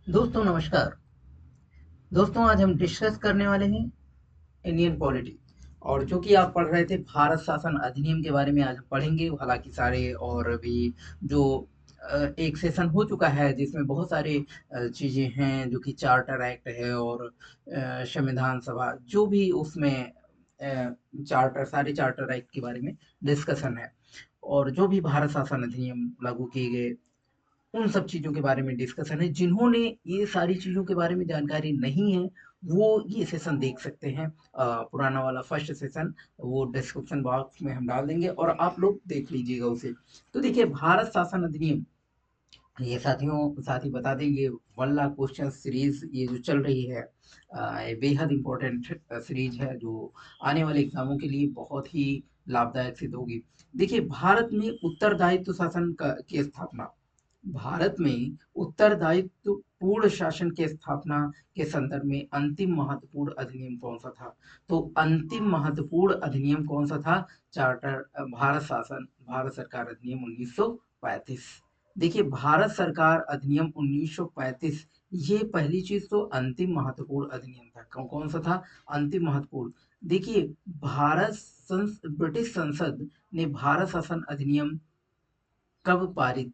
दोस्तों नमस्कार। दोस्तों आज हम डिस्कस करने वाले हैं इंडियन पॉलिटी और जो कि आप पढ़ रहे थे भारत शासन अधिनियम के बारे में आज हम पढ़ेंगे। हालांकि सारे और भी जो एक सेशन हो चुका है जिसमें बहुत सारे चीजें हैं जो कि चार्टर एक्ट है और संविधान सभा जो भी उसमें चार्टर सारे चार्टर एक्ट के बारे में डिस्कशन है और जो भी भारत शासन अधिनियम लागू किए गए उन सब चीज़ों के बारे में डिस्कशन है। जिन्होंने ये सारी चीज़ों के बारे में जानकारी नहीं है, वो ये सेशन देख सकते हैं। पुराना वाला फर्स्ट सेशन वो डिस्क्रिप्शन बॉक्स में हम डाल देंगे और आप लोग देख लीजिएगा उसे। तो देखिए भारत शासन अधिनियम ये साथियों साथ ही बता देंगे 1 लाख क्वेश्चन सीरीज ये जो चल रही है, ये बेहद इम्पोर्टेंट सीरीज है जो आने वाले एग्जामों के लिए बहुत ही लाभदायक सिद्ध होगी। देखिए भारत में उत्तरदायित्व शासन की स्थापना, भारत में उत्तरदायित्व पूर्ण शासन की स्थापना के संदर्भ में अंतिम महत्वपूर्ण अधिनियम कौन सा था? तो अंतिम महत्वपूर्ण अधिनियम कौन सा था? चार्टर भारत सरकार अधिनियम 1935। देखिए भारत सरकार अधिनियम 1935, ये पहली चीज तो अंतिम महत्वपूर्ण अधिनियम था। कौन सा था अंतिम महत्वपूर्ण? देखिए ब्रिटिश संसद ने भारत शासन अधिनियम कब पारित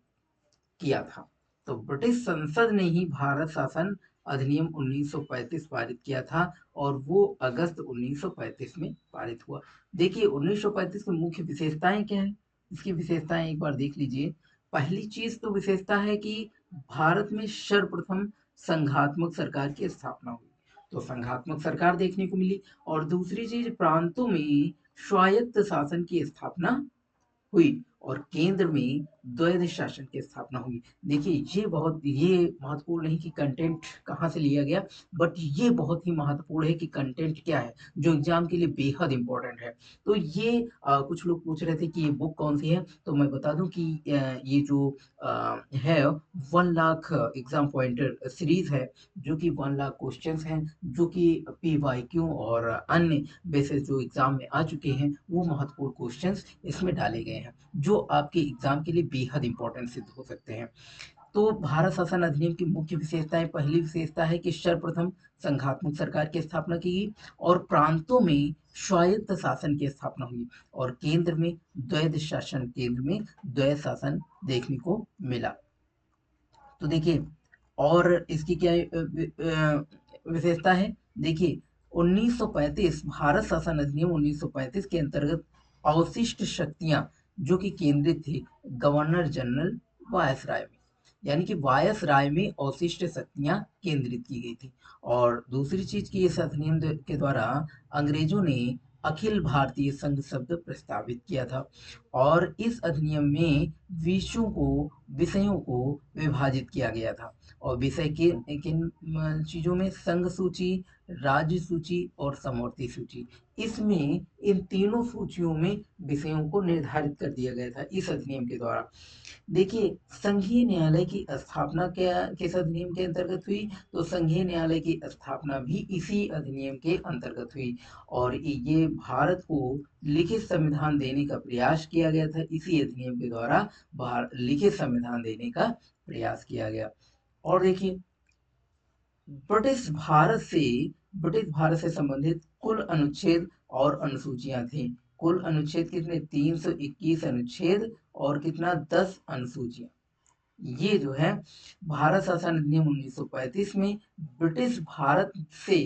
किया था? तो ब्रिटिश संसद ने ही भारत शासन अधिनियम 1935 पारित किया था और वो अगस्त 1935 में पारित हुआ। देखिए 1935 की मुख्य विशेषताएं क्या है? इसकी विशेषताएं एक बार देख लीजिए। पहली चीज तो विशेषता है कि भारत में सर्वप्रथम संघात्मक सरकार की स्थापना हुई, तो संघात्मक सरकार देखने को मिली। और दूसरी चीज प्रांतों में स्वायत्त शासन की स्थापना हुई और केंद्र में द्वैध शासन की स्थापना हुई। देखिए ये महत्वपूर्ण नहीं कि कंटेंट कहाँ से लिया गया, बट ये बहुत ही महत्वपूर्ण है कि कंटेंट क्या है जो एग्जाम के लिए बेहद इंपॉर्टेंट है। तो ये कुछ लोग पूछ रहे थे कि ये बुक कौन सी है, तो मैं बता दूं कि ये जो है 1 लाख एग्जाम पॉइंटर सीरीज है जो कि 1 लाख क्वेश्चंस हैं, जो कि PYQ और अन्य बेसिस जो एग्जाम में आ चुके हैं वो महत्वपूर्ण क्वेश्चंस इसमें डाले गए हैं जो आपके एग्जाम के लिए बेहद इंपॉर्टेंट सिद्ध हो सकते हैं। तो भारत शासन अधिनियम की मुख्य विशेषताएं, पहली विशेषता है कि सर्वप्रथम संघात्मक सरकार की स्थापना की गई और प्रांतों में स्वायत्त शासन की स्थापना हुई और केंद्र में द्वैध शासन देखने को मिला। तो देखिए और इसकी क्या विशेषता है? देखिए 1935 भारत शासन अधिनियम 1935 के अंतर्गत अवशिष्ट शक्तियां जो कि केंद्रित थी गवर्नर जनरल वायसराय में, यानी कि वायसराय में अवशिष्ट शक्तियां केंद्रित की गई थी। और दूसरी चीज की इस अधिनियम के द्वारा अंग्रेजों ने अखिल भारतीय संघ शब्द प्रस्तावित किया था और इस अधिनियम में विषयों को विभाजित किया गया था। और विषय किन किन चीजों में? संघ सूची, राज्य सूची और समवर्ती सूची। इसमें इन तीनों सूचियों में विषयों को निर्धारित कर दिया गया था इस अधिनियम के द्वारा। देखिए संघीय न्यायालय की स्थापना क्या किस अधिनियम के अंतर्गत हुई? तो संघीय न्यायालय की स्थापना भी इसी अधिनियम के अंतर्गत हुई और ये भारत को लिखित संविधान देने का प्रयास किया गया था। इसी अधिनियम के द्वारा लिखित संविधान देने का प्रयास किया गया। और देखिए ब्रिटिश भारत से ब्रिटिश भारत से संबंधित कुल अनुच्छेद और अनुसूचियां थी। कुल अनुच्छेद कितने? 321 अनुच्छेद और कितना? 10 अनुसूचियां। ये जो है भारत शासन अधिनियम 1935 में ब्रिटिश भारत से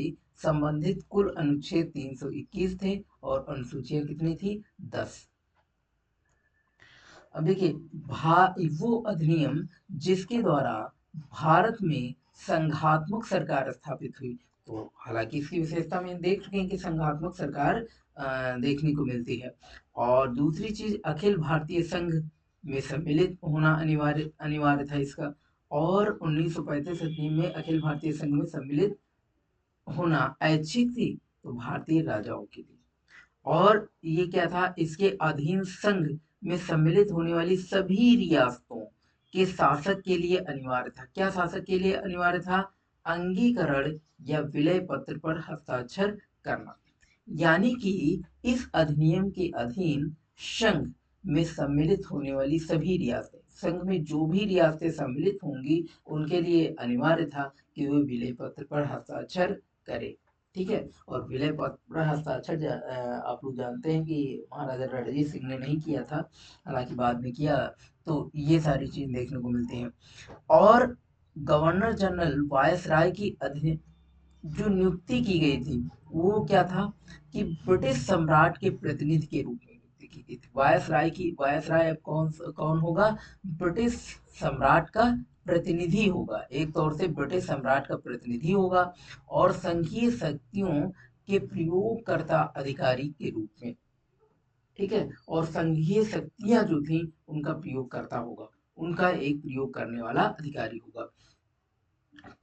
संबंधित कुल अनुच्छेद 321 थे और अनुसूचियां कितनी थी? 10। अब देखिए वो अधिनियम जिसके द्वारा भारत में संघात्मक सरकार स्थापित हुई। तो हालांकि इसकी विशेषता में देख चुके हैं कि संघात्मक सरकार देखने को मिलती है। और दूसरी चीज अखिल भारतीय संघ में सम्मिलित होना अनिवार्य अनिवार्य था इसका। और 1935 अधिनियम में अखिल भारतीय संघ में सम्मिलित होना ऐच्छिक थी, तो भारतीय राजाओं के लिए। और ये क्या था? इसके अधीन संघ में सम्मिलित होने वाली सभी रियासतों के शासक के लिए अनिवार्य था। क्या शासक के लिए अनिवार्य था? अंगीकरण या विलय पत्र पर हस्ताक्षर करना। यानी कि इस अधिनियम के अधीन संघ में सम्मिलित होने वाली सभी रियासतें संघ में जो भी रियासतें सम्मिलित होंगी उनके लिए अनिवार्य था कि वे विलय पत्र पर हस्ताक्षर करें। ठीक है, और विलय पत्र पर हस्ताक्षर आप लोग जानते हैं कि महाराजा रणजीत सिंह ने नहीं किया था, हालांकि बाद में किया। तो ये सारी चीज देखने को मिलती हैं। और गवर्नर जनरल वायसराय की अधीन जो नियुक्ति की गई थी वो क्या था कि ब्रिटिश सम्राट के प्रतिनिधि के रूप में नियुक्ति की गई थी। वायसराय अब कौन कौन होगा? ब्रिटिश सम्राट का प्रतिनिधि होगा, एक तौर से ब्रिटिश सम्राट का प्रतिनिधि होगा, और संघीय शक्तियों के प्रयोगकर्ता अधिकारी के रूप में। ठीक है, और संघीय शक्तियां जो थी उनका प्रयोग करता होगा, उनका एक प्रयोग करने वाला अधिकारी होगा।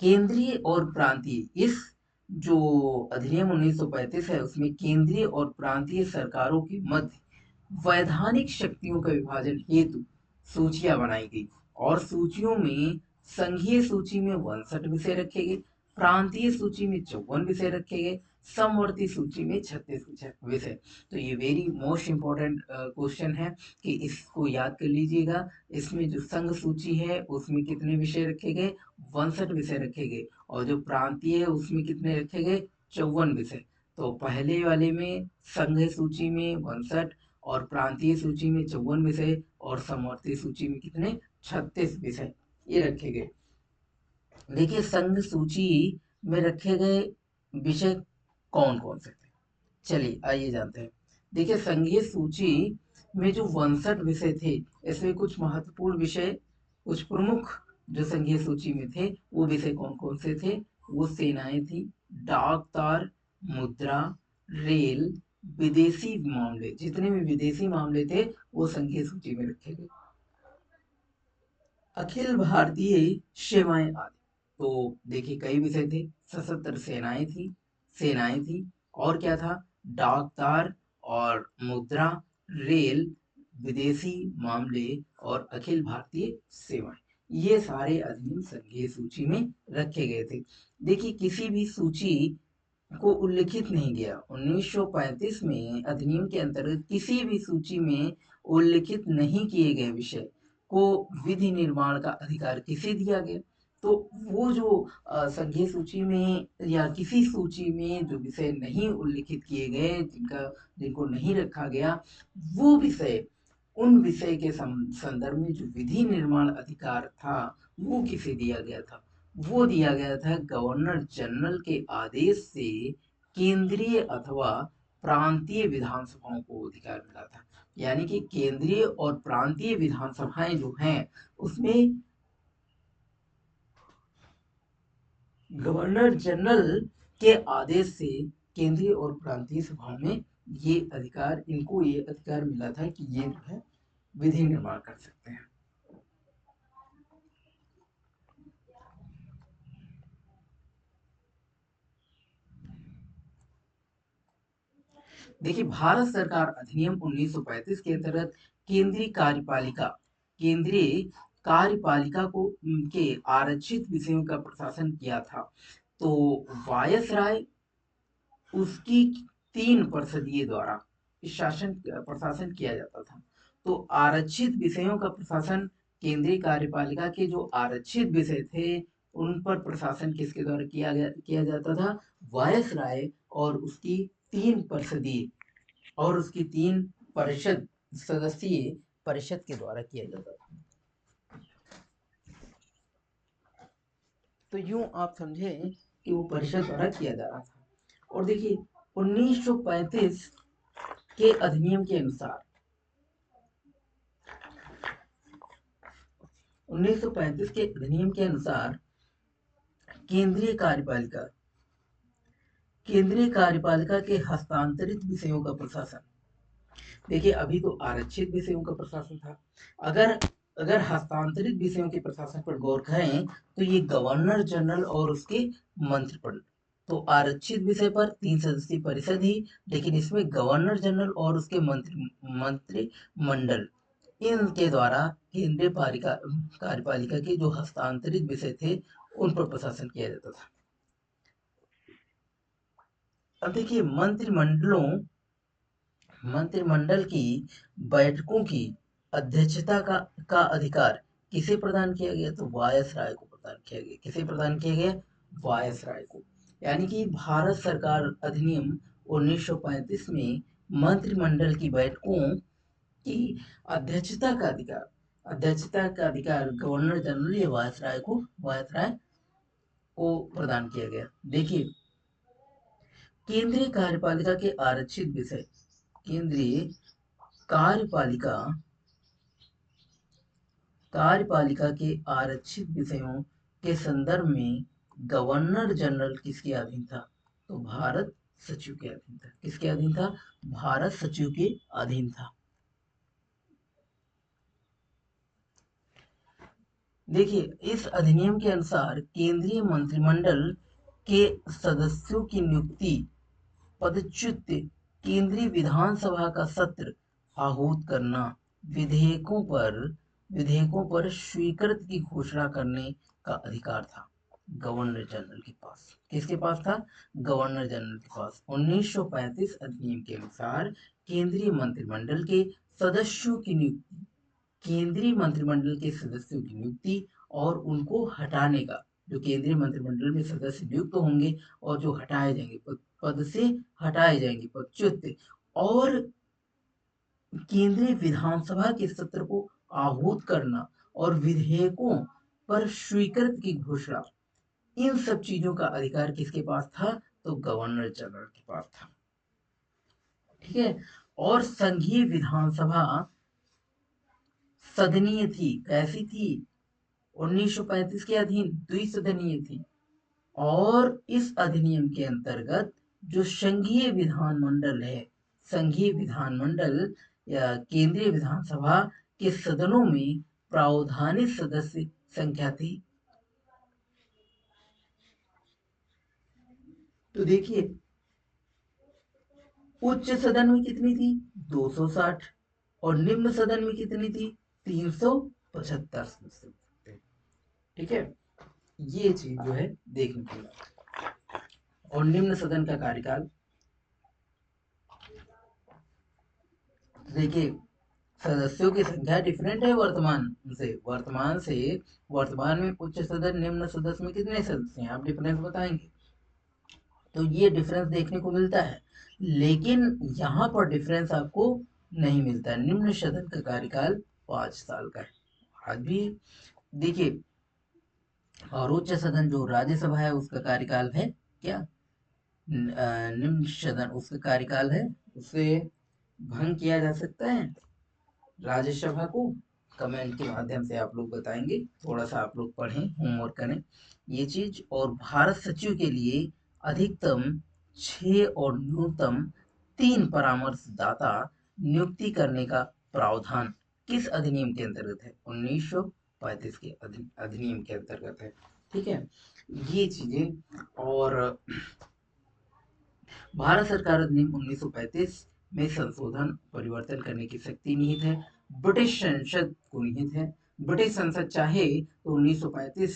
केंद्रीय और प्रांतीय, इस जो अधिनियम 1935 है उसमें केंद्रीय और प्रांतीय सरकारों के मध्य वैधानिक शक्तियों का विभाजन हेतु सूचियां बनाई गई, और सूचियों में संघीय सूची में 62 विषय रखे गए, प्रांतीय सूची में 54 विषय रखे गए, समवर्ती सूची में 36 विषय। तो ये वेरी मोस्ट इंपॉर्टेंट क्वेश्चन है कि इसको याद कर लीजिएगा। इसमें जो संघ सूची है उसमें कितने विषय रखे गए? 62 विषय रखे गए, और जो प्रांतीय है उसमें कितने रखे गए? 54 विषय। तो पहले वाले में संघ सूची में 62 और प्रांतीय सूची में 54 विषय, और समवर्ती सूची में कितने? 36 विषय ये रखे गए। देखिए संघ सूची में रखे गए विषय कौन कौन से थे, चलिए आइए जानते हैं। देखिए संघीय सूची में जो 62 विषय थे इसमें कुछ महत्वपूर्ण विषय, कुछ प्रमुख जो संघीय सूची में थे वो विषय कौन कौन से थे? वो सेनाएं थी, डाक तार, मुद्रा, रेल, विदेशी मामले, जितने भी विदेशी मामले थे वो संघीय सूची में रखे गए, अखिल भारतीय सेवाएं आदि। तो देखिए कई विषय थे, सशस्त्र सेनाएं थी, और क्या था? डाक तार और मुद्रा, रेल, विदेशी मामले और अखिल भारतीय सेवाएं, ये सारे अधिनियम संघीय सूची में रखे गए थे। देखिए किसी भी सूची को उल्लिखित नहीं गया 1935 में अधिनियम के अंतर्गत किसी भी सूची में उल्लिखित नहीं किए गए विषय को विधि निर्माण का अधिकार किसे दिया गया? तो वो जो संघीय सूची में या किसी सूची में जो विषय नहीं उल्लिखित किए गए, जिनको नहीं रखा गया, वो विषय, उन विषय के संदर्भ में जो विधि निर्माण अधिकार था वो किसे दिया गया था? वो दिया गया था गवर्नर जनरल के आदेश से केंद्रीय अथवा प्रांतीय विधानसभाओं को अधिकार मिला था। यानी कि केंद्रीय और प्रांतीय विधानसभाएं जो हैं उसमें गवर्नर जनरल के आदेश से केंद्रीय और प्रांतीय सभाओं में इनको ये अधिकार मिला था कि ये जो है विधि निर्माण कर सकते हैं। देखिए भारत सरकार अधिनियम 1935 के अंतर्गत केंद्रीय कार्यपालिका को के आरक्षित विषयों का प्रशासन किया था। तो वायसराय उसकी 3 परिषदीय द्वारा प्रशासन किया जाता था। तो आरक्षित विषयों का प्रशासन, केंद्रीय कार्यपालिका के जो आरक्षित विषय थे उन पर प्रशासन किसके द्वारा किया जाता था? वायसराय और उसकी 3 परिषदीय और उसकी 3 परिषद सदस्यीय परिषद के द्वारा किया जाता था। तो यूं आप समझे कि वो परिषद द्वारा किया जा रहा था। और देखिए 1935 के अधिनियम के अनुसार 1935 के अधिनियम के अनुसार केंद्रीय कार्यपालिका के हस्तांतरित विषयों का प्रशासन, देखिए अभी तो आरक्षित विषयों का प्रशासन था, अगर अगर हस्तांतरित विषयों के प्रशासन पर गौर करें तो ये गवर्नर जनरल और उसके मंत्रिपरिषद। तो आरक्षित विषय पर 3 सदस्यीय परिषद ही, लेकिन इसमें गवर्नर जनरल और उसके मंत्रिमंडल, इनके द्वारा केंद्रीय कार्यपालिका के जो हस्तांतरित विषय थे उन पर प्रशासन किया जाता था। अब देखिए मंत्रिमंडल की बैठकों की अध्यक्षता का अधिकार किसे प्रदान किया गया? तो वायसराय को प्रदान किया गया। किसे प्रदान किया गया? वायसराय को। यानी कि भारत सरकार अधिनियम 1935 में मंत्रिमंडल की बैठकों की अध्यक्षता का अधिकार गवर्नर जनरल या वायसराय को प्रदान किया गया। देखिए, केंद्रीय कार्यपालिका के आरक्षित विषय, केंद्रीय कार्यपालिका कार्यपालिका के आरक्षित विषयों के संदर्भ में गवर्नर जनरल किसके अधीन था? तो भारत सचिव के अधीन था। किसके अधीन था? भारत सचिव के अधीन था। देखिए, इस अधिनियम के अनुसार केंद्रीय मंत्रिमंडल के सदस्यों की नियुक्ति, पदच्युत, केंद्रीय विधानसभा का सत्र आहूत करना, विधेयकों पर स्वीकृत की घोषणा करने का अधिकार था गवर्नर जनरल के पास। किसके पास था? गवर्नर जनरल के पास। 1935 अधिनियम के अनुसार केंद्रीय मंत्रिमंडल के सदस्यों की नियुक्ति, केंद्रीय मंत्रिमंडल के सदस्यों की नियुक्ति और उनको हटाने का, जो केंद्रीय मंत्रिमंडल में सदस्य नियुक्त होंगे और जो हटाए जाएंगे, पद से हटाए जाएंगे, पदच्युत, और केंद्रीय विधानसभा के सत्र को आहूत करना और विधेयकों पर स्वीकृत की घोषणा, इन सब चीजों का अधिकार किसके पास था? तो गवर्नर जनरल के पास था। ठीक है। और संघीय विधानसभा सदनीय थी। कैसी थी? 1935 के अधीन द्विसदनीय थी। और इस अधिनियम के अंतर्गत जो संघीय विधानमंडल या केंद्रीय विधानसभा के सदनों में प्रावधानिक सदस्य संख्या थी। तो देखिए, उच्च सदन में कितनी थी? 260। और निम्न सदन में कितनी थी? 375 सदस्य। ठीक है, ये चीज जो है देखने को मिला। और निम्न सदन का कार्यकाल देखिए, सदस्यों की संख्या डिफरेंट है वर्तमान में उच्च सदन निम्न सदस्य में कितने सदस्य हैं, आप डिफरेंस बताएंगे। तो ये डिफरेंस देखने को मिलता है, लेकिन यहाँ पर डिफरेंस आपको नहीं मिलता है। निम्न सदन का कार्यकाल 5 साल का है आज भी। देखिए, और उच्च सदन जो राज्यसभा है उसका कार्यकाल है क्या? निम्न सदन उसका कार्यकाल है, उसे भंग किया जा सकता है राज्यसभा को। कमेंट के माध्यम से आप लोग बताएंगे, थोड़ा सा आप लोग पढ़ें, होमवर्क करें ये चीज। और भारत सचिव के लिए अधिकतम 6 और न्यूनतम 3 परामर्शदाता नियुक्ति करने का प्रावधान किस अधिनियम के अंतर्गत है? 1935 के अधिनियम के अंतर्गत है। ठीक है, ये चीजें। और भारत सरकार अधिनियम 1935 में संशोधन परिवर्तन करने की शक्ति निहित है, ब्रिटिश संसद को निहित है। ब्रिटिश संसद चाहे तो 1935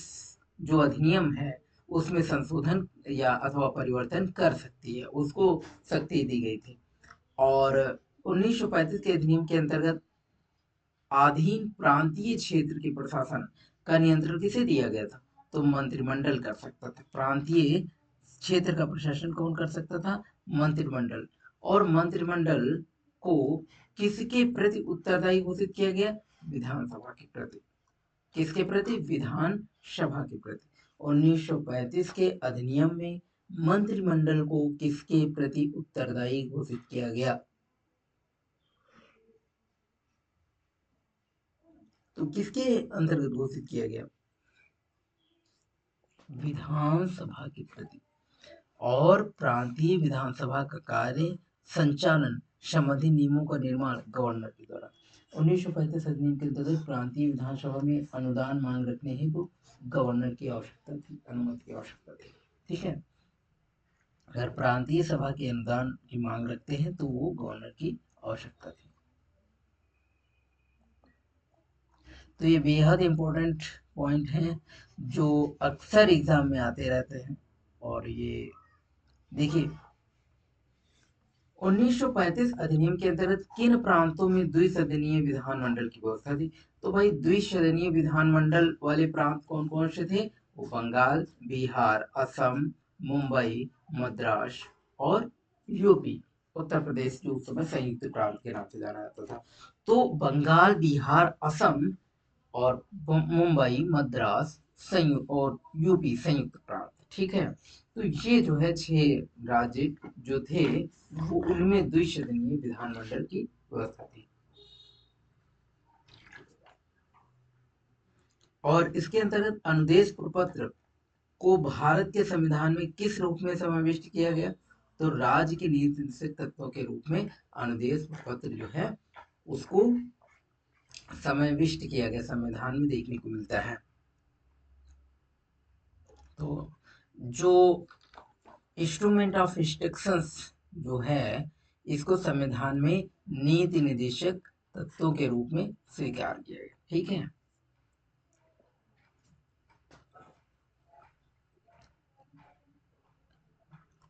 जो अधिनियम है उसमें संशोधन या अथवा परिवर्तन कर सकती है, उसको शक्ति दी गई थी। और 1935 के अधिनियम के अंतर्गत अधीन प्रांतीय क्षेत्र के प्रशासन का नियंत्रण किसे दिया गया था? तो मंत्रिमंडल कर सकता था। प्रांतीय क्षेत्र का प्रशासन कौन कर सकता था? मंत्रिमंडल। और मंत्रिमंडल को किसके प्रति उत्तरदायी घोषित किया गया? विधानसभा के प्रति। किसके प्रति? विधानसभा के प्रति। 1935 के अधिनियम में मंत्रिमंडल को किसके प्रति उत्तरदायी घोषित किया गया? तो किसके अंतर्गत घोषित किया गया? विधानसभा के प्रति। और प्रांतीय विधानसभा का कार्य संचालन संबंधी नियमों का निर्माण गवर्नर के द्वारा। 1935 अधिनियम के अंतर्गत प्रांतीय विधानसभा में अनुदान मांग रखने हेतु गवर्नर की आवश्यकता थी, अनुमति की आवश्यकता थी। ठीक है, अगर प्रांतीय सभा के अनुदान की मांग रखते हैं तो वो गवर्नर की आवश्यकता थी। तो ये बेहद इंपॉर्टेंट पॉइंट हैं जो अक्सर एग्जाम में आते रहते हैं। और ये देखिए, 1935 अधिनियम के अंतर्गत किन प्रांतों में द्विसदनीय विधानमंडल की व्यवस्था थी? तो भाई द्विसदनीय विधानमंडल वाले प्रांत कौन कौन से थे? वो बंगाल, बिहार, असम, मुंबई, मद्रास और यूपी, उत्तर प्रदेश, जो उस समय संयुक्त प्रांत के नाम से जाना जाता था। तो बंगाल, बिहार, असम और मुंबई, मद्रास संयुक्त और यूपी संयुक्त प्रांत, ठीक है। तो ये जो है 6 राज्य जो थे, वो उनमें द्विसदनीय विधानमंडल की व्यवस्था थी। और इसके अंतर्गत अनुदेश प्रपत्र को भारत के संविधान में किस रूप में समाविष्ट किया गया? तो राज्य के नीति निर्देशक तत्वों के रूप में अनुदेश प्रपत्र जो है उसको समाविष्ट किया गया, संविधान में देखने को मिलता है। तो जो इंस्ट्रूमेंट ऑफ इंस्ट्रक्शंस जो है, इसको संविधान में नीति निर्देशक तत्वों के रूप में स्वीकार किया गया, ठीक है।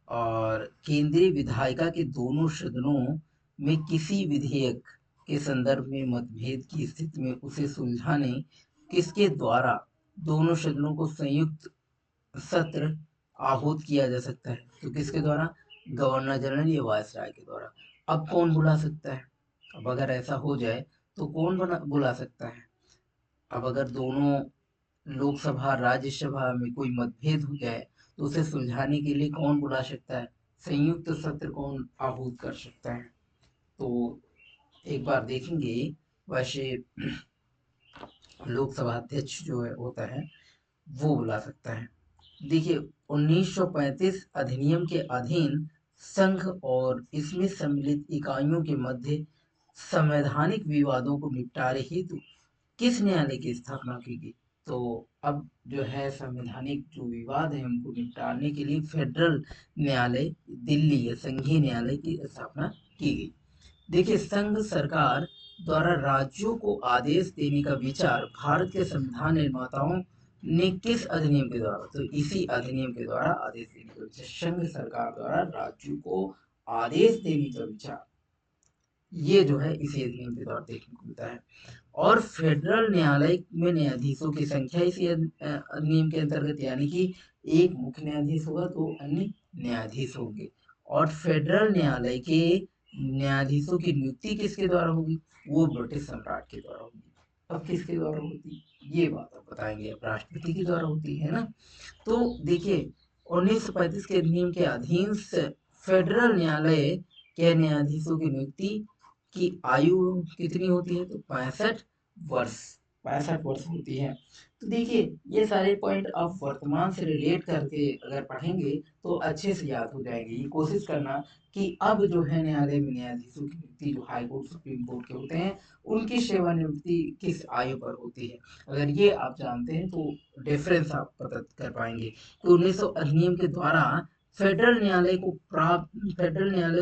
और केंद्रीय विधायिका के दोनों सदनों में किसी विधेयक के संदर्भ में मतभेद की स्थिति में उसे सुलझाने किसके द्वारा दोनों सदनों को संयुक्त सत्र आहूत किया जा सकता है? तो किसके द्वारा? गवर्नर जनरल या वायसराय के द्वारा। अब कौन बुला सकता है? अब अगर ऐसा हो जाए तो कौन बुला सकता है? अब अगर दोनों लोकसभा राज्यसभा में कोई मतभेद हो जाए तो उसे सुलझाने के लिए कौन बुला सकता है? संयुक्त सत्र कौन आहूत कर सकता है? तो एक बार देखेंगे। वैसे लोकसभा अध्यक्ष जो है होता है वो बुला सकता है। देखिए 1935 अधिनियम के अधीन संघ और इसमें सम्मिलित इकाइयों के मध्य संवैधानिक विवादों को निपटारे हेतु किस न्यायालय की स्थापना की गई? तो अब जो है संवैधानिक जो विवाद है उनको निपटाने के लिए फेडरल न्यायालय दिल्ली या संघीय न्यायालय की स्थापना की गई। देखिए संघ सरकार द्वारा राज्यों को आदेश देने का विचार भारत के संविधान निर्माताओं ने किस अधिनियम के द्वारा? तो इसी अधिनियम के द्वारा आदेश देने का विचार, संघ सरकार द्वारा राज्यों को आदेश देने का विचार, ये जो है इसी अधिनियम के द्वारा देखने को मिलता है। और फेडरल न्यायालय में न्यायाधीशों की संख्या इसी अधिनियम के अंतर्गत, यानी कि एक मुख्य न्यायाधीश होगा तो अन्य न्यायाधीश होंगे। और फेडरल न्यायालय के न्यायाधीशों की नियुक्ति किसके द्वारा होगी? वो ब्रिटिश सम्राट के द्वारा होगी। अब किसके द्वारा होती, ये बात आप बताएंगे। अब राष्ट्रपति के द्वारा होती है ना। तो देखिए 1935 के अधिनियम के अधीन फेडरल न्यायालय के न्यायाधीशों की नियुक्ति की आयु कितनी होती है? तो 65 वर्ष, 65 वर्ष होती है। तो देखिए ये सारे पॉइंट आप वर्तमान से रिलेट करके अगर पढ़ेंगे तो अच्छे से याद हो जाएंगे। ये कोशिश करना कि अब जो है न्यायालय में न्यायाधीशों की नियुक्ति जो हाई कोर्ट सुप्रीम कोर्ट के होते हैं उनकी सेवानिवृत्ति किस आयु पर होती है। अगर ये आप जानते हैं तो डिफरेंस आप पता कर पाएंगे कि 1900 अधिनियम के द्वारा फेडरल न्यायालय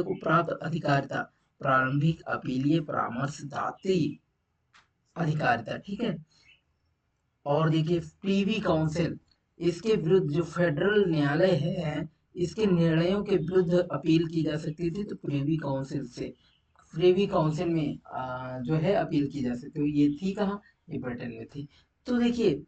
को प्राप्त अधिकारिता प्रारंभिक अपीलीय परामर्शदात्री अधिकारिता, ठीक है। और देखिए प्रीवी काउंसिल, इसके विरुद्ध जो फेडरल न्यायालय है इसके निर्णयों के विरुद्ध अपील की जा सकती थी, तो प्रीवी काउंसिल से, प्रीवी काउंसिल में जो है अपील की जा सकती है। ये थी कहाँ? ये ब्रिटेन में थी। तो देखिए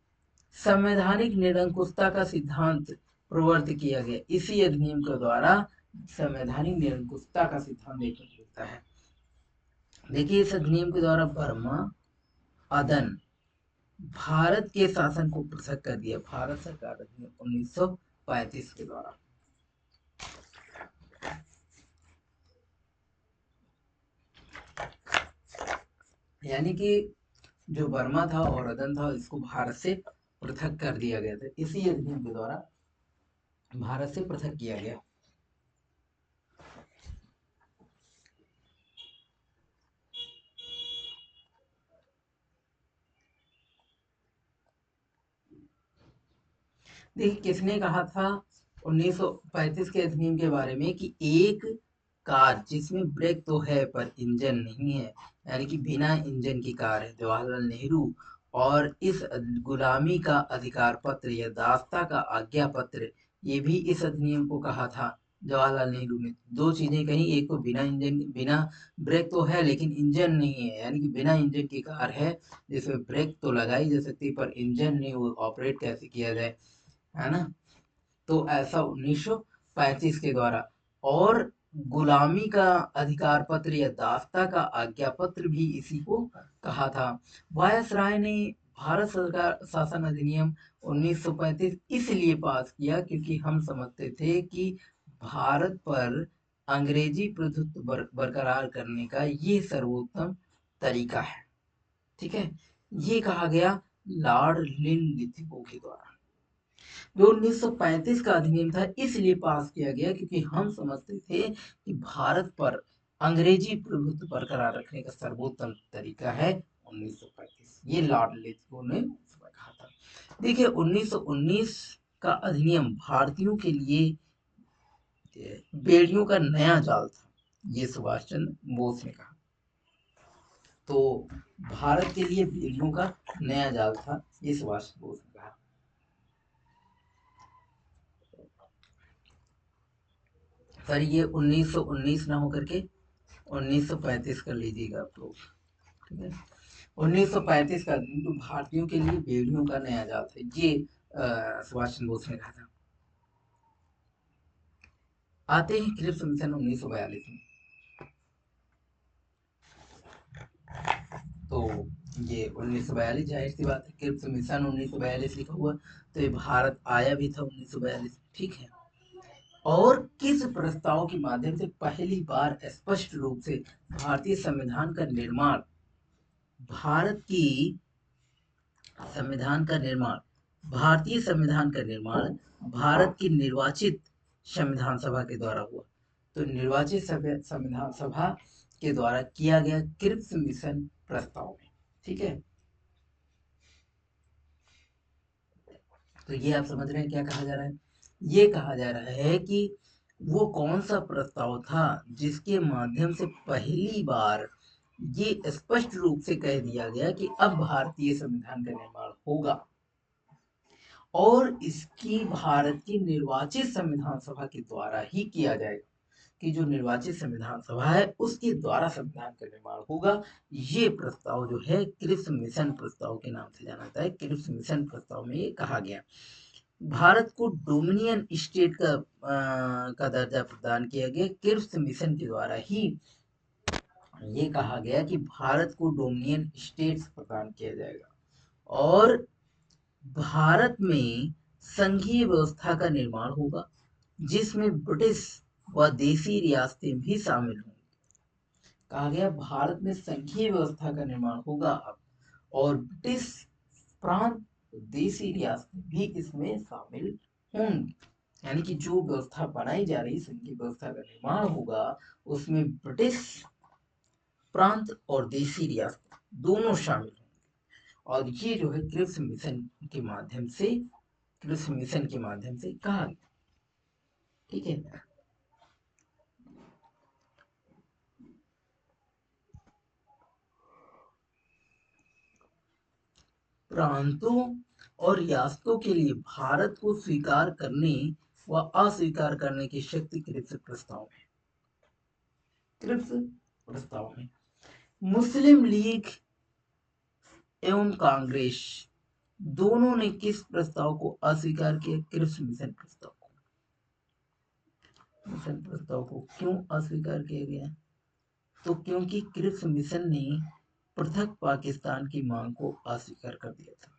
संवैधानिक निरंकुशता का सिद्धांत प्रवर्तित किया गया इसी अधिनियम के द्वारा। संवैधानिक निरंकुशता का सिद्धांत देखने को मिलता है। देखिए इस अधिनियम के द्वारा बर्मा, अदन, भारत के शासन को पृथक कर दिया भारत सरकार अधिनियम 1935 के द्वारा। यानी कि जो बर्मा था और अदन था इसको भारत से पृथक कर दिया गया था, इसी अधिनियम के द्वारा भारत से पृथक किया गया। देखिए किसने कहा था 1935 के अधिनियम के बारे में कि एक कार जिसमें ब्रेक तो है पर इंजन नहीं है, यानी कि बिना इंजन की कार है, जवाहरलाल नेहरू। और इस गुलामी का अधिकार पत्र या दास्ता का आज्ञा पत्र, ये भी इस अधिनियम को कहा था जवाहरलाल नेहरू ने दो चीजें कही, एक तो बिना इंजन, बिना ब्रेक तो है लेकिन इंजन नहीं है, यानी कि बिना इंजन की कार है जिसमें ब्रेक तो लगाई जा सकती है पर इंजन नहीं, वो ऑपरेट कैसे किया जाए, है ना। तो ऐसा 1935 के द्वारा। और गुलामी का अधिकार पत्र या दास्ता का आज्ञा पत्र भी इसी को कहा था। वायसराय ने भारत सरकार शासन अधिनियम 1935 इसलिए पास किया क्योंकि हम समझते थे कि भारत पर अंग्रेजी प्रभुत्व बरकरार करने का ये सर्वोत्तम तरीका है। ठीक है, ये कहा गया लॉर्ड लिनलिथगो के द्वारा। जो 1935 का अधिनियम था इसलिए पास किया गया क्योंकि हम समझते थे कि भारत पर अंग्रेजी प्रभुत्व बरकरार रखने का सर्वोत्तम तरीका है 1935। ये लॉर्ड लिथगो ने कहा था। देखिए 1919 का अधिनियम भारतीयों के लिए बेड़ियों का नया जाल था, ये सुभाष चंद्र बोस ने कहा। तो भारत के लिए बेड़ियों का नया जाल था, ये सुभाष चंद्र बोस ने कहा। सर ये 1919 ना होकर के 1935 कर लीजिएगा आप लोग, ठीक है। 1935 का जो भारतीयों के लिए बेड़ियों का नया जाल था, ये सुभाष चंद्र बोस ने कहा था। आते हैं क्रिप्स मिशन 1942 में। तो ये 1942 जाहिर सी बात है, क्रिप्स मिशन 1942 लिखा हुआ, तो ये भारत आया भी था 1942, ठीक है। और किस प्रस्ताव के माध्यम से पहली बार स्पष्ट रूप से भारतीय संविधान का निर्माण, भारत की संविधान का निर्माण, भारतीय संविधान का निर्माण भारत की निर्वाचित संविधान सभा के द्वारा हुआ। तो निर्वाचित संविधान सभा के द्वारा किया गया क्रिप्स मिशन प्रस्ताव में, ठीक है। तो ये आप समझ रहे हैं क्या कहा जा रहा है, ये कहा जा रहा है कि वो कौन सा प्रस्ताव था जिसके माध्यम से पहली बार ये स्पष्ट रूप से कह दिया गया कि अब भारतीय संविधान का निर्माण होगा और इसकी भारत की निर्वाचित संविधान सभा के द्वारा ही किया जाएगा, कि जो निर्वाचित संविधान सभा है उसके द्वारा संविधान का निर्माण होगा। ये प्रस्ताव जो है क्रिप्स मिशन प्रस्ताव के नाम से जाना जाता है। क्रिप्स मिशन प्रस्ताव में ये कहा गया भारत को डोमिनियन स्टेट का दर्जा प्रदान किया गया। क्रिप्स मिशन के द्वारा ही ये कहा गया कि भारत को डोमिनियन स्टेट्स प्रदान किया जाएगा और भारत में संघीय व्यवस्था का निर्माण होगा जिसमें ब्रिटिश व देसी रियासतें भी शामिल होंगी। कहा गया भारत में संघीय व्यवस्था का निर्माण होगा अब और ब्रिटिश प्रांत, देसी रियासतें भी इसमें शामिल होंगी। यानी कि जो व्यवस्था बनाई जा रही संघीय व्यवस्था का निर्माण होगा उसमें ब्रिटिश प्रांत और देसी रियासत दोनों शामिल होंगे। और ये जो है क्रिप्स मिशन के माध्यम से, क्रिप्स मिशन के माध्यम से कहा गया, ठीक है। प्रांतों और रियासतों के लिए भारत को स्वीकार करने व अस्वीकार करने की शक्ति क्रिप्स प्रस्ताव में, क्रिप्स प्रस्ताव में मुस्लिम लीग एवं कांग्रेस दोनों ने किस प्रस्ताव को अस्वीकार किया? क्रिप्स मिशन प्रस्ताव को। मिशन प्रस्ताव को क्यों अस्वीकार किया गया? तो क्योंकि क्रिप्स मिशन ने पृथक पाकिस्तान की मांग को अस्वीकार कर दिया था,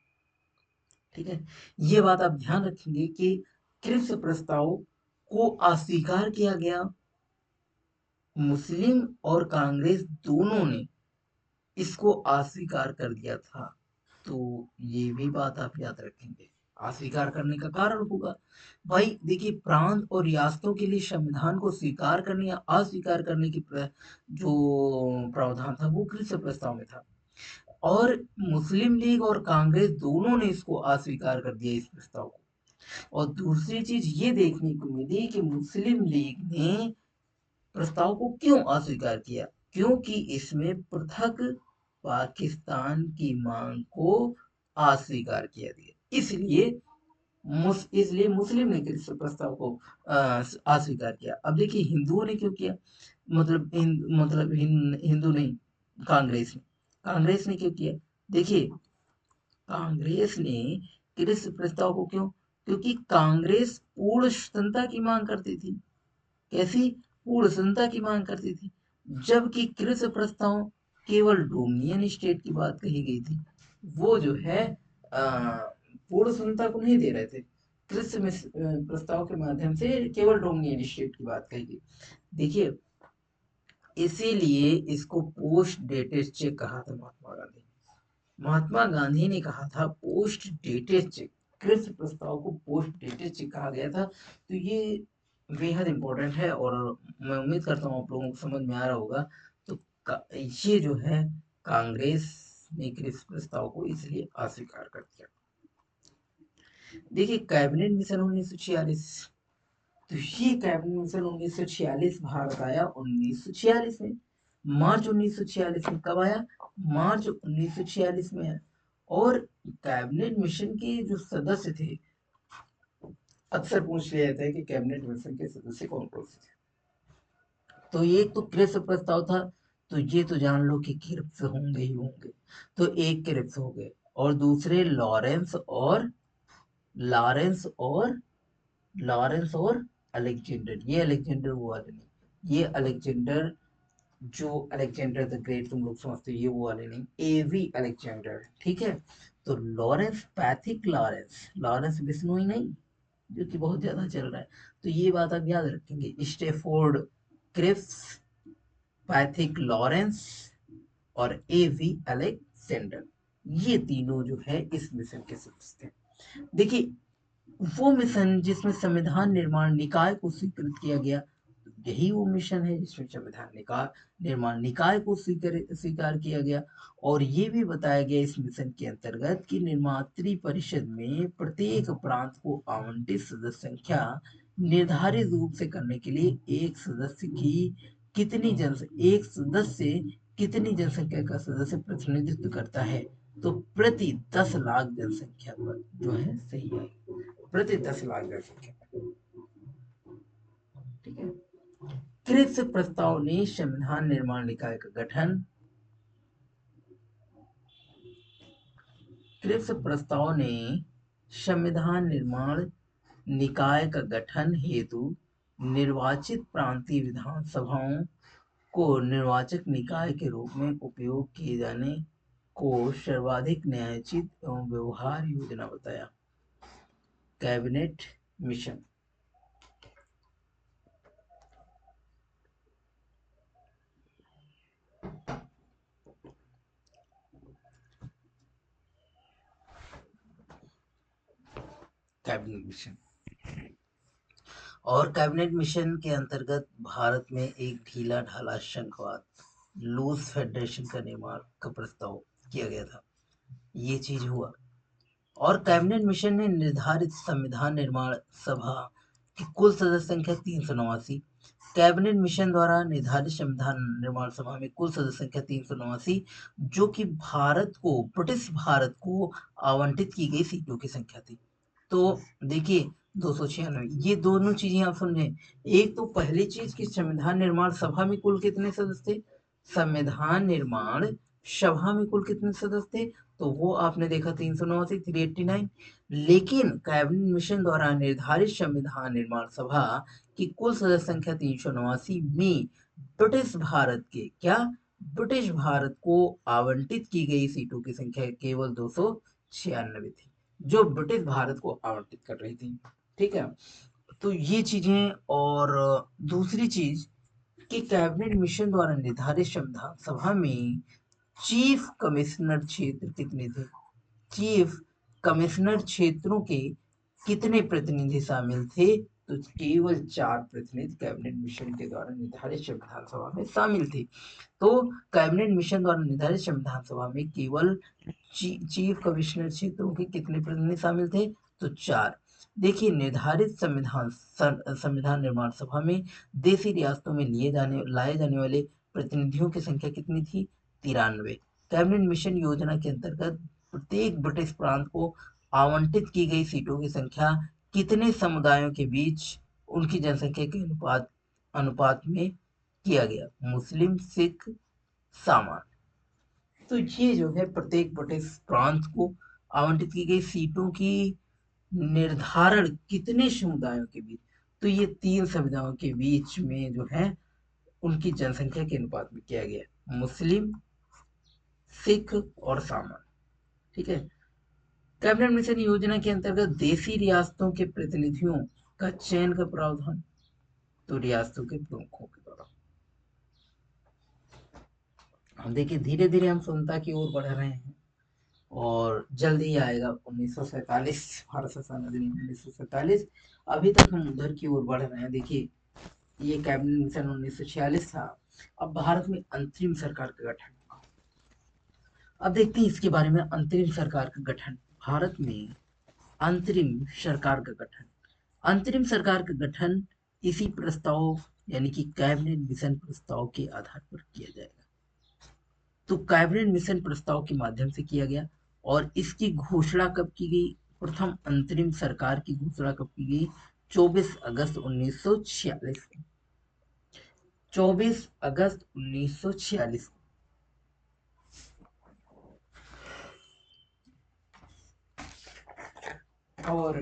ठीक है। ये बात आप ध्यान रखेंगे कि क्रिप्स प्रस्ताव को अस्वीकार किया गया, मुस्लिम और कांग्रेस दोनों ने इसको अस्वीकार कर दिया था। तो ये भी बात आप याद रखेंगे, अस्वीकार करने का कारण होगा। भाई देखिए प्रांत और रियासतों के लिए संविधान को स्वीकार करने या अस्वीकार करने की जो प्रावधान था वो किस प्रस्ताव में था और मुस्लिम लीग और कांग्रेस दोनों ने इसको अस्वीकार कर दिया इस प्रस्ताव को। और दूसरी चीज ये देखने को मिली कि मुस्लिम लीग ने प्रस्ताव को क्यों अस्वीकार किया, क्योंकि इसमें पृथक पाकिस्तान की मांग को अस्वीकार किया गया, इसलिए इसलिए मुस्लिम ने इस प्रस्ताव को अस्वीकार किया। अब देखिए हिंदुओं ने क्यों किया, हिंदू नहीं, कांग्रेस ने क्यों किया। देखिए कांग्रेस ने क्रिस प्रस्ताव को क्यों, क्योंकि कांग्रेस पूर्ण स्वतंत्रता की मांग करती थी। कैसी? पूर्ण स्वतंत्रता की मांग करती थी, जबकि क्रिस प्रस्ताव केवल डोमिनियन स्टेट की बात कही गई थी। वो जो है पूर्ण स्वतंत्रता को नहीं दे रहे थे। क्रिस में प्रस्ताव के माध्यम से केवल डोमिनियन स्टेट की बात कही गई। देखिए इसीलिए इसको पोस्ट डेटेड चेक कहा था महात्मा गांधी। महात्मा गांधी ने कहा था पोस्ट डेटेड चेक, क्रिप्स प्रस्ताव को पोस्ट डेटेड चेक कहा गया था। तो ये बेहद इंपॉर्टेंट है और मैं उम्मीद करता हूँ आप लोगों को समझ में आ रहा होगा। तो ये जो है कांग्रेस ने क्रिप्स प्रस्ताव को इसलिए अस्वीकार कर दिया। देखिए कैबिनेट मिशन 1946, तो ये कैबिनेट मिशन 1946 भारत आया 1946 में, मार्च 1946 में। कब आया? मार्च 1946 में आया। और कैबिनेट मिशन के जो सदस्य थे, अक्सर पूछ लिया जाता है कि कैबिनेट मिशन के सदस्य कौन कौन से थे। तो एक तो क्रिप्स प्रस्ताव था, तो ये तो जान लो कि क्रिप्स होंगे ही होंगे। तो एक क्रिप्स हो गए, और दूसरे लॉरेंस और लॉरेंस और अलेक्जेंडर। ये अलेक्जेंडर वो वाले नहीं, ये अलेक्जेंडर जो अलेक्जेंडर द ग्रेट तुम लोग समझते हो, ये वो वाले नहीं, एवी अलेक्जेंडर। ठीक है। तो Lawrence Pethick Lawrence, Lawrence Bishnoi नहीं, जो कि बहुत ज्यादा चल रहा है। तो ये बात आप याद रखेंगे, स्टेफोर्ड क्रिप्स, पैथिक लॉरेंस और एवी अलेक्जेंडर, ये तीनों जो है इस मिशन के सदस्य थे। देखिए वो मिशन जिसमें संविधान निर्माण निकाय को स्वीकृत किया गया, यही वो मिशन है जिसमें संविधान निर्माण निकाय को स्वीकार किया गया। और ये भी बताया गया इस मिशन के अंतर्गत कि निर्मात्री परिषद में प्रत्येक प्रांत को आवंटित सदस्य संख्या निर्धारित रूप से करने के लिए एक सदस्य कितनी जनसंख्या का सदस्य प्रतिनिधित्व करता है। तो प्रति 10 लाख जनसंख्या पर जो है सही है, प्रति 10 लाख जनसंख्या। ठीक है। क्रिप्स प्रस्ताव ने संविधान निर्माण निकाय का गठन, क्रिप्स प्रस्ताव ने संविधान निर्माण निकाय का गठन हेतु निर्वाचित प्रांतीय विधानसभाओं को निर्वाचक निकाय के रूप में उपयोग किए जाने को सर्वाधिक न्यायोचित एवं व्यवहार योजना बताया। Cabinet mission. कैबिनेट मिशन और कैबिनेट मिशन के अंतर्गत भारत में एक ढीला ढाला संघवाद, लूज फेडरेशन का निर्माण का प्रस्ताव किया गया था। ये चीज हुआ। और कैबिनेट मिशन ने निर्धारित संविधान निर्माण सभा की कुल सदस्य संख्या 389, कैबिनेट मिशन द्वारा निर्धारित संविधान निर्माण सभा में कुल सदस्य संख्या 389, जो कि ब्रिटिश भारत को आवंटित की गई सीटों की संख्या थी। तो देखिए 296, ये दोनों चीजें आप समझे। एक तो पहली चीज कि संविधान निर्माण सभा में कुल कितने सदस्य थे, संविधान निर्माण सभा में कुल कितने सदस्य थे, तो वो आपने देखा 389, 389। लेकिन कैबिनेट मिशन द्वारा निर्धारित संविधान निर्माण सभा की कुल सदस्य संख्या 389 में ब्रिटिश भारत को आवंटित की गई सीटों की संख्या केवल 296 थी, जो ब्रिटिश भारत को आवंटित कर रही थी। ठीक है। तो ये चीजें। और दूसरी चीज कि कैबिनेट मिशन द्वारा निर्धारित संविधान सभा में चीफ कमिश्नर क्षेत्र कितने थे, चीफ कमिश्नर क्षेत्रों के कितने प्रतिनिधि शामिल थे, तो केवल 4 प्रतिनिधि कैबिनेट मिशन के द्वारा निर्धारित संविधान सभा में शामिल थे। तो कैबिनेट मिशन द्वारा निर्धारित संविधान सभा में केवल चीफ कमिश्नर क्षेत्रों के कितने प्रतिनिधि शामिल थे, तो 4। देखिए निर्धारित संविधान निर्माण सभा में देशी रियासतों में लाए जाने वाले प्रतिनिधियों की संख्या कितनी थी, 93। कैबिनेट मिशन योजना के अंतर्गत प्रत्येक ब्रिटिश प्रांत को आवंटित की गई सीटों की संख्या कितने समुदायों के बीच उनकी जनसंख्या के अनुपात अनुपात में किया गया? मुस्लिम, सिख, सामान्य। तो ये जो है प्रत्येक ब्रिटिश प्रांत को आवंटित की गई सीटों की निर्धारण कितने समुदायों के बीच, तो ये 3 समुदायों के बीच में जो है उनकी जनसंख्या के अनुपात में किया गया, मुस्लिम, सिख और सामान्य। ठीक है। कैबिनेट मिशन योजना के अंतर्गत देशी रियासतों के प्रतिनिधियों का चयन का प्रावधान, तो रियासतों के प्रमुखों के द्वारा। हम देखिए धीरे धीरे हम स्वतंत्रता की ओर बढ़ रहे हैं और जल्द ही आएगा 1947, भारत शासन अधिनियम 1947। अभी तक हम उधर की ओर बढ़ रहे हैं। देखिए ये कैबिनेट मिशन 1946 था। अब भारत में अंतरिम सरकार का गठन। अब देखते हैं इसके बारे में, अंतरिम सरकार का गठन। भारत में अंतरिम सरकार का गठन, अंतरिम सरकार का गठन इसी प्रस्ताव यानी कि कैबिनेट मिशन प्रस्ताव के आधार पर किया जाएगा। तो कैबिनेट मिशन प्रस्ताव के माध्यम से किया गया और इसकी घोषणा कब की गई? प्रथम अंतरिम सरकार की घोषणा कब की गई? 24 अगस्त 1946 को। 24 अगस्त 1946 को। और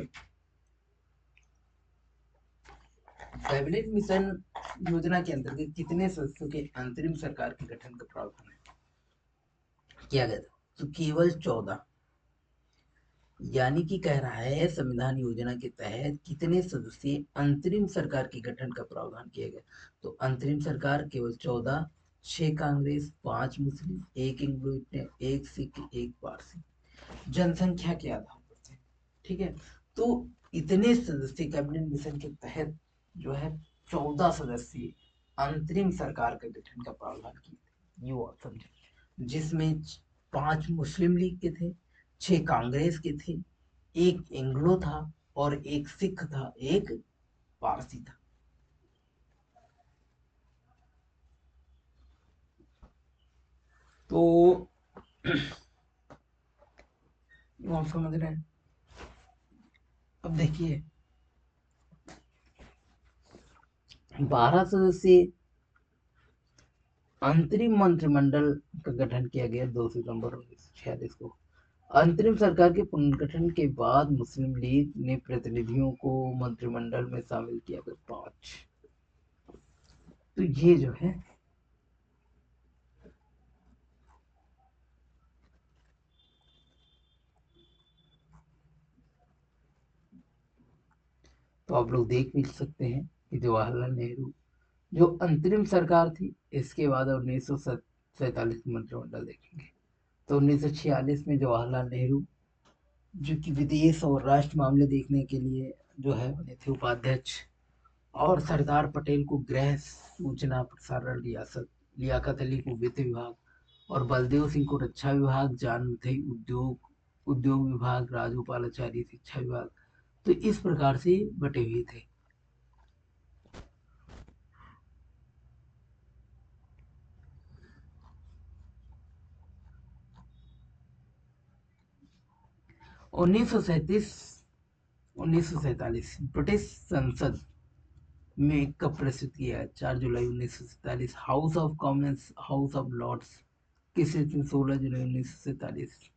कैबिनेट मिशन योजना के अंतर्गत कितने सदस्यों के अंतरिम सरकार के गठन का प्रावधान किया गया था? तो केवल 14। यानी कि कह रहा है संविधान योजना के तहत कितने सदस्यीय अंतरिम सरकार के गठन का प्रावधान किया गया? तो अंतरिम सरकार केवल 14, 6 कांग्रेस, 5 मुस्लिम, 1 एंग्लो इंडियन, 1 सिख, 1 पारसी, जनसंख्या के आधार पर थे। ठीक है। तो इतने सदस्य कैबिनेट मिशन के तहत जो है 14 सदस्यीय अंतरिम सरकार के गठन का प्रावधान किए, ये आप समझे, जिसमें 5 मुस्लिम लीग के थे, 6 कांग्रेस के थे, 1 एंग्लो था और 1 सिख था, 1 पारसी था। तो आप समझ रहे हैं। अब देखिए 12 सदस्यीय अंतरिम मंत्रिमंडल का गठन किया गया 2 सितंबर 1946 को। अंतरिम सरकार के पुनर्गठन के बाद मुस्लिम लीग ने प्रतिनिधियों को मंत्रिमंडल में शामिल किया गया 5। तो ये जो है तो आप लोग देख भी सकते हैं कि जवाहरलाल नेहरू जो अंतरिम सरकार थी, इसके बाद 1947 मंत्रिमंडल देखेंगे। तो 1946 में जवाहरलाल नेहरू जो कि विदेश और राष्ट्र मामले देखने के लिए जो है बने थे उपाध्यक्ष, और सरदार पटेल को गृह सूचना प्रसारण रियासत, लियाकत अली को वित्त विभाग और बलदेव सिंह को रक्षा विभाग, जान मथई उद्योग विभाग, राजगोपालाचारी शिक्षा विभाग। तो इस प्रकार से बटे हुए थे। 1937 1947 ब्रिटिश संसद में कब प्रस्तुत किया? 4 जुलाई 1947। House of Commons, House of Lords किस दिन? 16 जुलाई 1947।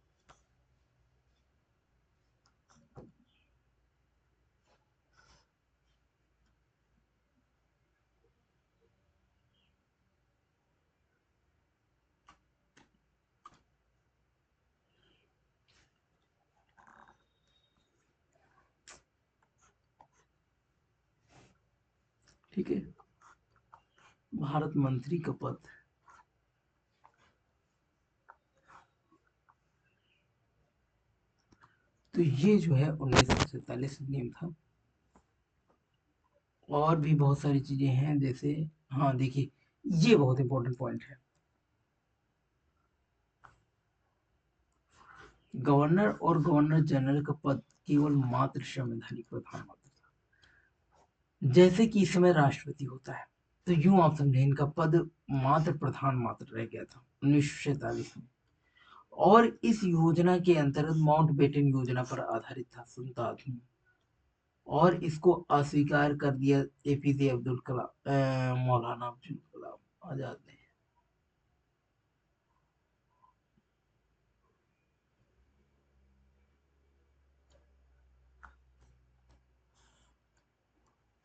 ठीक है। भारत मंत्री का पद, तो ये जो है 1947 नियम था। और भी बहुत सारी चीजें हैं, जैसे हाँ देखिए ये बहुत इंपॉर्टेंट पॉइंट है। गवर्नर और गवर्नर जनरल का पद केवल मात्र संवैधानिक प्रधानमंत्री था, जैसे कि इस समय राष्ट्रपति होता है। तो यूं आप समझे इनका पद मात्र प्रधान मात्र रह गया था 1947 में। और इस योजना के अंतर्गत माउंटबेटन योजना पर आधारित था, सुनता आदमी। और इसको अस्वीकार कर दिया एपीजे अब्दुल कलाम, मौलाना अब्दुल कलाम आजाद ने।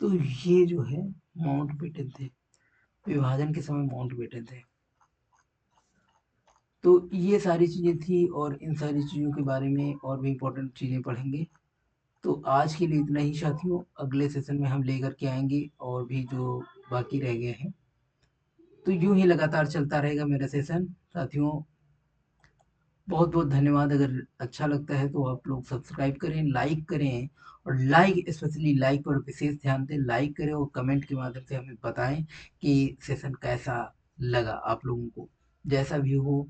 तो ये जो है माउंटबेटन थे, विभाजन के समय माउंटबेटन थे। तो ये सारी चीजें थी, और इन सारी चीजों के बारे में और भी इम्पोर्टेंट चीजें पढ़ेंगे। तो आज के लिए इतना ही साथियों, अगले सेशन में हम लेकर के आएंगे और भी जो बाकी रह गए हैं। तो यूं ही लगातार चलता रहेगा मेरा सेशन साथियों। बहुत बहुत धन्यवाद। अगर अच्छा लगता है तो आप लोग सब्सक्राइब करें, लाइक करें, और लाइक स्पेशली लाइक पर विशेष ध्यान दें। लाइक करें और कमेंट के माध्यम से हमें बताएं कि सेशन कैसा लगा आप लोगों को। जैसा भी हो,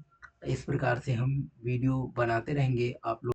इस प्रकार से हम वीडियो बनाते रहेंगे आप लोग